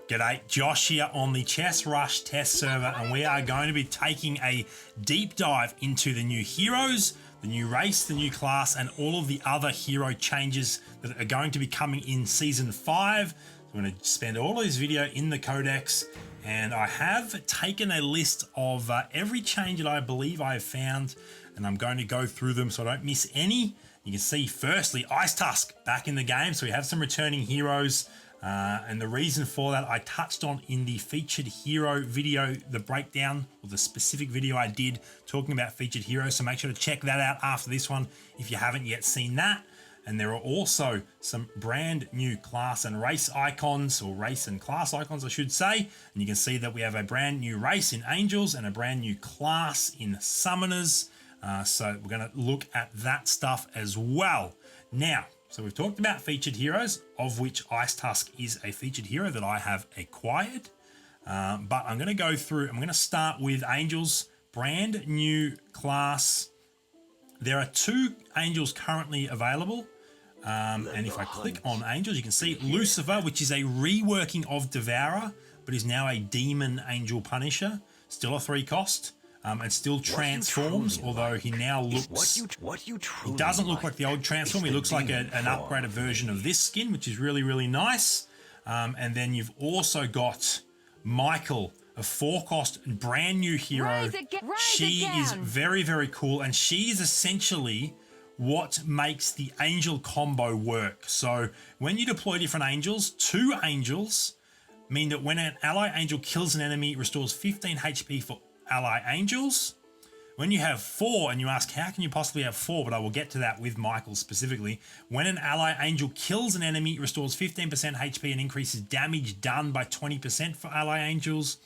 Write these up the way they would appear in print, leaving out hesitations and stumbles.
G'day, Josh here on the Chess Rush test server, and we are going to be taking a deep dive into the new heroes, the new race, the new class, and all of the other hero changes that are going to be coming in Season 5. So I'm going to spend all of this video in the codex, and I have taken a list of every change that I believe I have found, and I'm going to go through them so I don't miss any. You can see firstly, Ice Tusk back in the game, so we have some returning heroes. And the reason for that I touched on in the featured hero video, the breakdown or the specific video I did talking about featured heroes. So make sure to check that out after this one if you haven't yet seen that. And there are also some brand new class and race icons, or race and class icons, I should say. And you can see that we have a brand new race in Angels and a brand new class in Summoners. So we're going to look at that stuff as well. Now, so we've talked about featured heroes, of which Ice Tusk is a featured hero that I have acquired. But I'm going to go through, I'm going to start with Angels, brand new class. There are 2 Angels currently available. And if I click on Angels, you can see Lucifer, which is a reworking of Devourer, but is now a Demon Angel Punisher. Still a 3 cost. And still transforms, although he now looks, he doesn't look like the old transform. He looks like an upgraded version of this skin, which is really, really nice. And then you've also got Michael, a 4 cost brand new hero. She is very, very cool, and she is essentially what makes the angel combo work. So when you deploy different angels, 2 angels mean that when an ally angel kills an enemy, it restores 15 HP for ally angels. When you have 4, and you ask how can you possibly have 4, but I will get to that with Michael specifically. When an ally angel kills an enemy, it restores 15% HP and increases damage done by 20% for ally angels.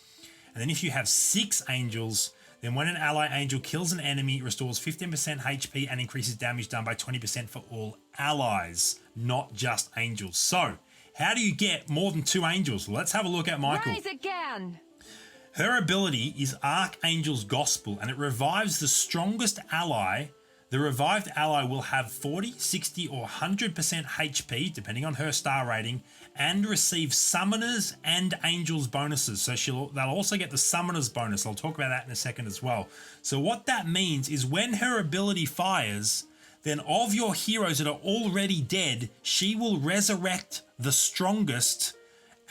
And then if you have 6 angels, then when an ally angel kills an enemy, it restores 15% HP and increases damage done by 20% for all allies, not just angels. So how do you get more than 2 angels? Well, let's have a look at Michael. Rise again. Her ability is Archangel's Gospel, and it revives the strongest ally. The revived ally will have 40, 60, or 100% HP, depending on her star rating, and receive Summoners and Angels bonuses. So they'll also get the Summoners bonus. I'll talk about that in a second as well. So what that means is when her ability fires, then of your heroes that are already dead, she will resurrect the strongest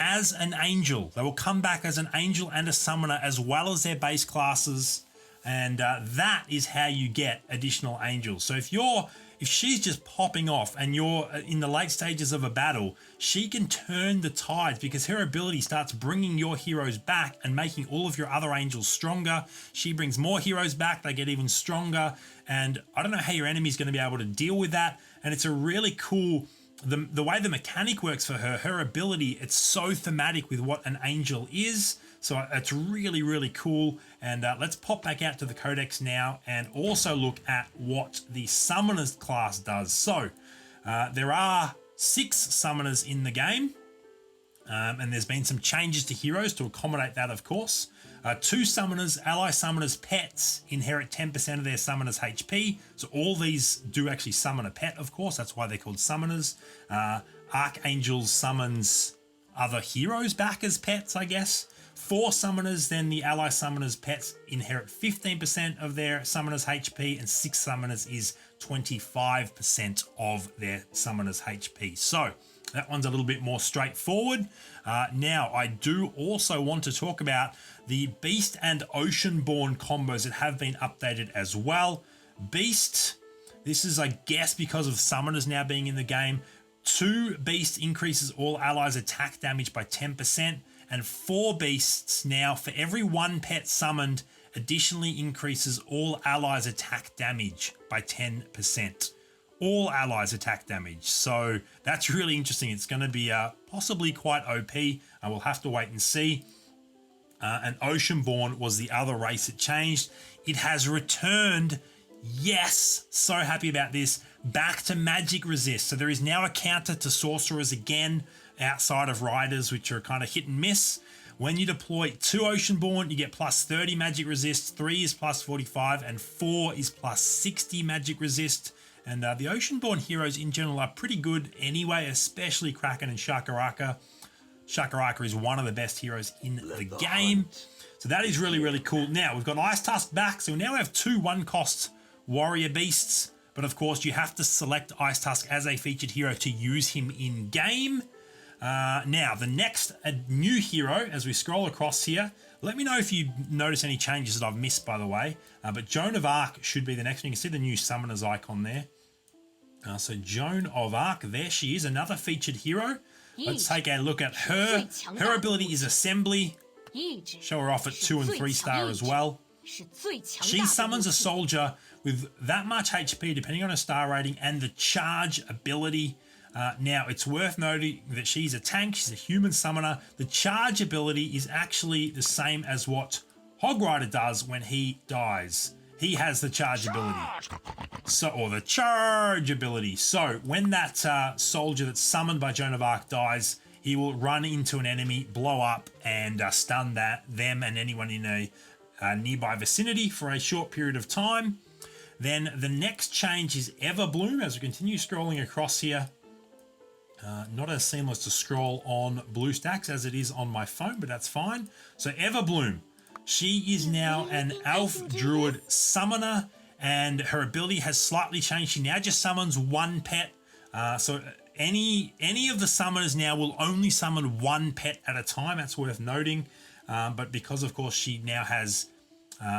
as an angel. They will come back as an angel and a summoner, as well as their base classes, and that is how you get additional angels. So if she's just popping off and you're in the late stages of a battle, she can turn the tides because her ability starts bringing your heroes back and making all of your other angels stronger. She brings more heroes back, they get even stronger, and I don't know how your enemy is going to be able to deal with that. And it's a really cool, the way the mechanic works for her ability, it's so thematic with what an angel is. So it's really, really cool. And let's pop back out to the codex now and also look at what the Summoners class does. So there are 6 Summoners in the game. And there's been some changes to heroes to accommodate that, of course. 2 Summoners, ally Summoners pets inherit 10% of their Summoners HP. So all these do actually summon a pet, of course. That's why they're called Summoners. Archangel summons other heroes back as pets, I guess. 4 Summoners, then the ally Summoners pets inherit 15% of their Summoners HP, and 6 Summoners is 25% of their Summoners HP. So that one's a little bit more straightforward. Now, I do also want to talk about the Beast and Oceanborn combos that have been updated as well. Beast, this is, I guess, because of Summoners now being in the game. 2 Beast increases all allies' attack damage by 10%, and 4 Beasts now, for every 1 pet summoned, additionally increases all allies' attack damage by 10%. All allies attack damage. So that's really interesting. It's going to be possibly quite OP. I will have to wait and see. And Oceanborn was the other race that changed. It has returned. Yes, so happy about this. Back to magic resist. So there is now a counter to sorcerers again outside of riders, which are kind of hit and miss. When you deploy 2 Oceanborn, you get plus 30 magic resist, 3 is plus 45, and 4 is plus 60 magic resist. And the Oceanborn heroes in general are pretty good anyway, especially Kraken and Shakaraka. Shakaraka is one of the best heroes in the game. So that is really, really cool. Now, we've got Ice Tusk back. So we now have 2 1-cost warrior beasts. But of course, you have to select Ice Tusk as a featured hero to use him in game. Now, the next new hero, as we scroll across here, let me know if you notice any changes that I've missed, by the way. But Joan of Arc should be the next one. You can see the new summoners icon there. So Joan of Arc, there she is, another featured hero. Let's take a look at her. Her ability is Assembly. Show her off at 2 and 3 star as well. She summons a soldier with that much HP, depending on her star rating, and the charge ability. Now, it's worth noting that she's a tank. She's a human summoner. The charge ability is actually the same as what Hog Rider does when he dies. He has the charge ability. Or the charge ability. So when that soldier that's summoned by Joan of Arc dies, he will run into an enemy, blow up, and stun them and anyone in a nearby vicinity for a short period of time. Then the next change is Everbloom. As we continue scrolling across here, not as seamless to scroll on BlueStacks as it is on my phone, but that's fine. So Everbloom, she is now an Elf Druid summoner, and her ability has slightly changed. She now just summons 1 pet. So any of the summoners now will only summon 1 pet at a time. That's worth noting. But because, of course, she now has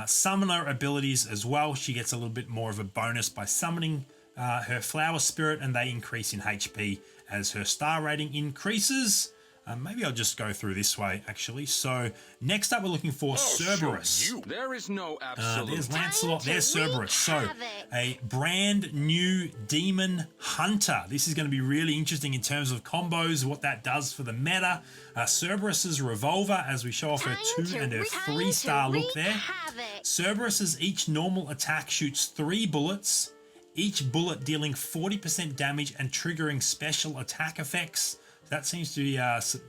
summoner abilities as well, she gets a little bit more of a bonus by summoning her Flower Spirit, and they increase in HP as her star rating increases. Maybe I'll just go through this way, actually. So next up, we're looking for Cerberus. There is no absolute. There's Lancelot. There's Cerberus. So a brand new demon hunter. This is going to be really interesting in terms of combos, what that does for the meta. Cerberus's revolver, as we show off her 2 and her 3 star look there. Cerberus's each normal attack shoots 3 bullets, each bullet dealing 40% damage and triggering special attack effects. That seems to be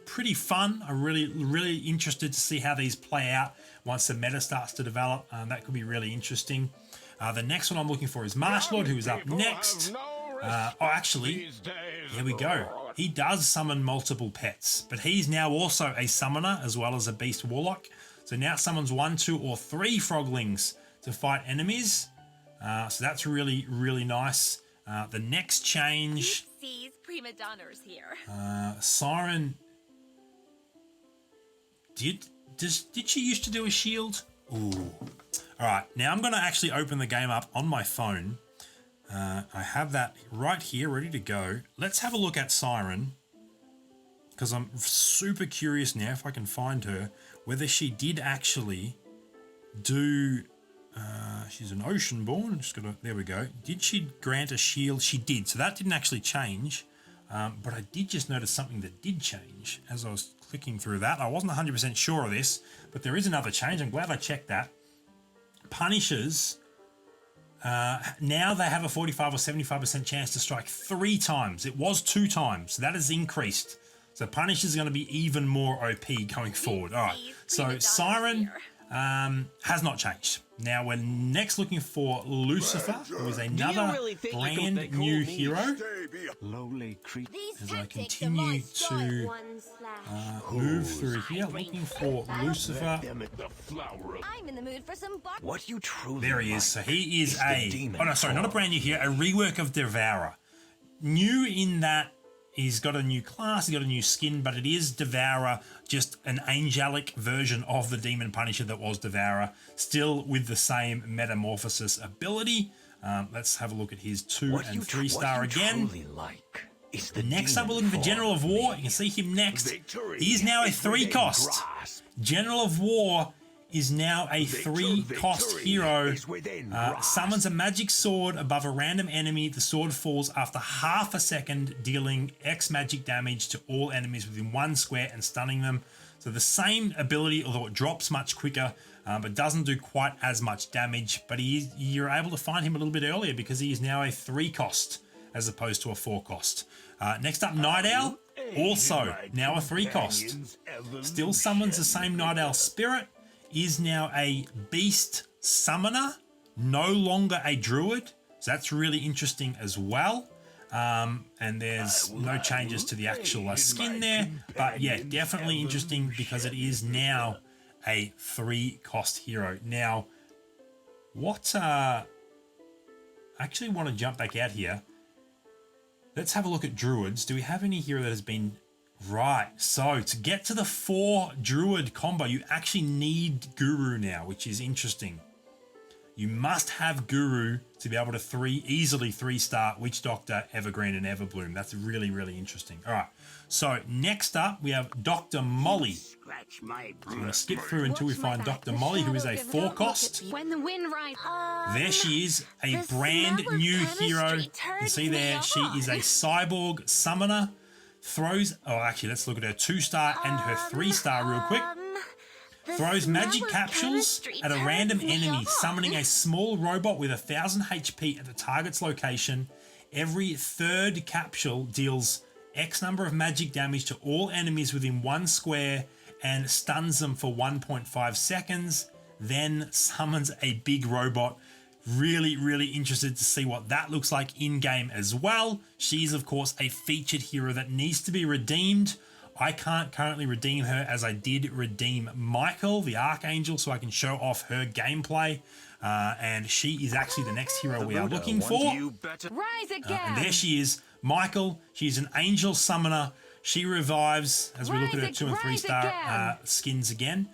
pretty fun. I'm really interested to see how these play out once the meta starts to develop. That could be really interesting. The next one I'm looking for is Marshallord, who is up next. Actually, here we go. He does summon multiple pets, but he's now also a summoner as well as a beast warlock. So now summons 1, 2, or 3 froglings to fight enemies. So that's really, really nice. The next change... Prima donnas here. Siren, did she used to do a shield? Ooh. All right, now I'm going to actually open the game up on my phone. I have that right here, ready to go. Let's have a look at Siren, because I'm super curious now if I can find her, whether she did actually do... she's an Oceanborn. Just gotta, there we go. Did she grant a shield? She did. So that didn't actually change. But I did just notice something that did change as I was clicking through that. I wasn't 100% sure of this, but there is another change. I'm glad I checked that. Punishers, now they have a 45 or 75% chance to strike 3 times. It was 2 times. So that has increased. So Punisher's going to be even more OP going forward. All right. So Siren has not changed. Now we're next looking for Lucifer, who is another brand new hero. As I continue to move through here, looking for Lucifer. I'm in the mood for some What you truly There he is. So he is not a brand new hero, a rework of Devourer. New in that he's got a new class, he's got a new skin, but it is Devourer, just an angelic version of the Demon Punisher that was Devourer, still with the same metamorphosis ability. Let's have a look at his 2 and 3 star again. Next up, we're looking for General of War. You can see him next. He is now a 3-cost. General of War is now a 3-cost hero. Summons a magic sword above a random enemy. The sword falls after half a second, dealing X magic damage to all enemies within 1 square and stunning them. So the same ability, although it drops much quicker, but doesn't do quite as much damage. But you're able to find him a little bit earlier because he is now a 3-cost as opposed to a 4-cost. Next up, Night Owl, also now a 3-cost. Still summons the same Night Owl spirit. Is now a beast summoner, no longer a druid. So that's really interesting as well. And there's no changes to the actual skin there. But yeah, definitely interesting because it is now a 3-cost hero. Now, what I actually want to jump back out here. Let's have a look at druids. Do we have any hero that has been right? So to get to the 4 druid combo, you actually need Guru now, which is interesting. You must have Guru to be able to easily 3-star Witch Doctor, Evergreen, and Everbloom. That's really, really interesting. All right. So next up, we have Dr. Molly. So we're going to skip through until we find Dr. Molly, who is a 4-cost. When the wind rises. There she is, a brand new hero. You can see there, she is a cyborg summoner. Actually, let's look at her 2-star and her 3-star real quick. Throws magic capsules at a random enemy, summoning a small robot with 1000 HP at the target's location. Every 3rd capsule deals X number of magic damage to all enemies within 1 square and stuns them for 1.5 seconds, then summons a big robot. Really, really interested to see what that looks like in-game as well. She's, of course, a featured hero that needs to be redeemed. I can't currently redeem her as I did redeem Michael, the Archangel, so I can show off her gameplay. And she is actually the next hero we are looking for. Rise again. And there she is, Michael. She's an angel summoner. She revives as we look at her 2 and 3-star skins again.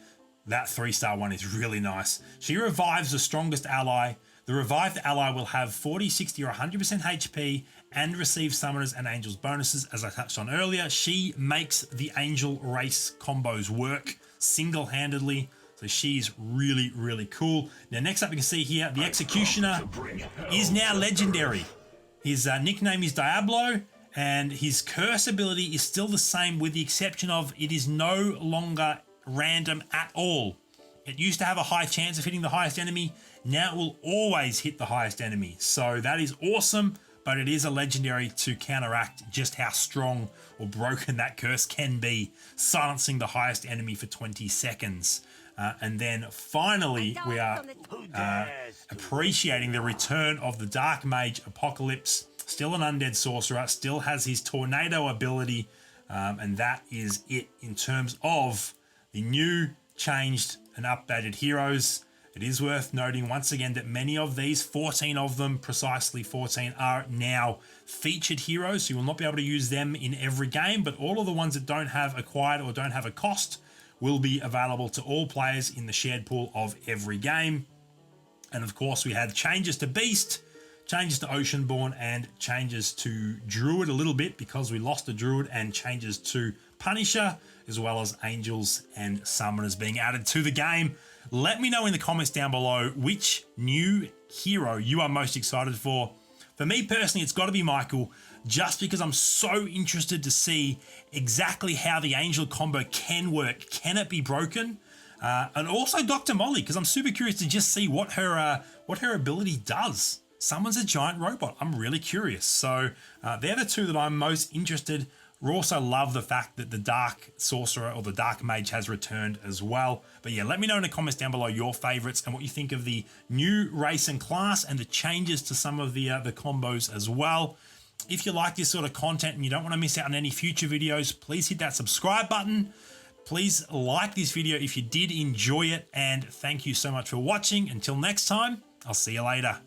That 3-star one is really nice. She revives the strongest ally. The revived ally will have 40, 60, or 100% HP and receive summoners and angels bonuses. As I touched on earlier, she makes the angel race combos work single-handedly. So she's really, really cool. Now, next up, you can see here, the Executioner is now legendary. His nickname is Diablo, and his curse ability is still the same with the exception of it is no longer random at all. It used to have a high chance of hitting the highest enemy. Now it will always hit the highest enemy. So that is awesome, but it is a legendary to counteract just how strong or broken that curse can be, silencing the highest enemy for 20 seconds. And then finally, we are appreciating the return of the Dark Mage Apocalypse. Still an undead sorcerer, still has his tornado ability, and that is it in terms of the new, changed, and updated heroes. It is worth noting once again that many of these, 14 of them, precisely 14, are now featured heroes. So you will not be able to use them in every game, but all of the ones that don't have acquired or don't have a cost will be available to all players in the shared pool of every game. And of course, we had changes to Beast, changes to Oceanborn, and changes to Druid a little bit because we lost the Druid, and changes to Punisher, as well as Angels and Summoners being added to the game. Let me know in the comments down below which new hero you are most excited for. For me personally, it's got to be Michael, just because I'm so interested to see exactly how the Angel combo can work. Can it be broken? And also Dr. Molly, because I'm super curious to just see what her ability does. Summons a giant robot. I'm really curious. So they're the 2 that I'm most interested. We also love the fact that the Dark Sorcerer or the Dark Mage has returned as well. But yeah, let me know in the comments down below your favorites and what you think of the new race and class and the changes to some of the combos as well. If you like this sort of content and you don't want to miss out on any future videos, please hit that subscribe button. Please like this video if you did enjoy it, and thank you so much for watching. Until next time, I'll see you later.